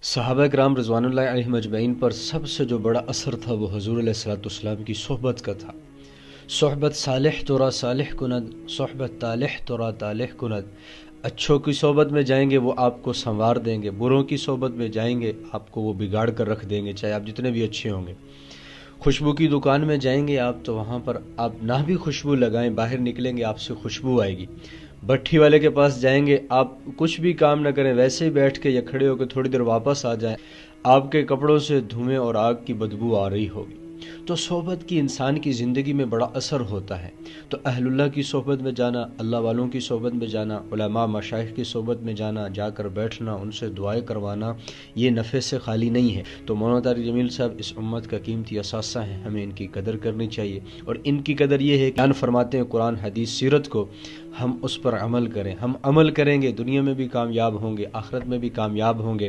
صحابہ کرام رضوان اللہ علیہم اجمعین پر سب سے جو بڑا اثر تھا وہ حضور علیہ الصلوۃ والسلام کی صحبت کا تھا۔ صحبت صالح ترا صالح کند، صحبت طالح ترا طالح کند۔ اچھوں کی صحبت میں جائیں گے وہ آپ کو سنوار دیں گے، بروں کی صحبت میں جائیں گے آپ کو وہ بگاڑ کر رکھ دیں گے، چاہے آپ جتنے بھی اچھے ہوں گے۔ خوشبو کی دکان میں جائیں گے آپ تو وہاں پر آپ نہ بھی خوشبو لگائیں، باہر نکلیں گے آپ سے خوشبو آئے گی۔ بھٹی والے کے پاس جائیں گے، آپ کچھ بھی کام نہ کریں، ویسے ہی بیٹھ کے یا کھڑے ہو کے تھوڑی دیر واپس آ جائیں، آپ کے کپڑوں سے دھوئیں اور آگ کی بدبو آ رہی ہوگی۔ تو صحبت کی انسان کی زندگی میں بڑا اثر ہوتا ہے۔ تو اہل اللہ کی صحبت میں جانا، اللہ والوں کی صحبت میں جانا، علماء مشائخ کی صحبت میں جانا، جا کر بیٹھنا، ان سے دعائیں کروانا، یہ نفع سے خالی نہیں ہے۔ تو مولانا طارق جمیل صاحب اس امت کا قیمتی اثاثہ ہیں، ہمیں ان کی قدر کرنی چاہیے، اور ان کی قدر یہ ہے کہ بیان فرماتے ہیں قرآن حدیث سیرت کو، ہم اس پر عمل کریں۔ ہم عمل کریں گے، دنیا میں بھی کامیاب ہوں گے، آخرت میں بھی کامیاب ہوں گے۔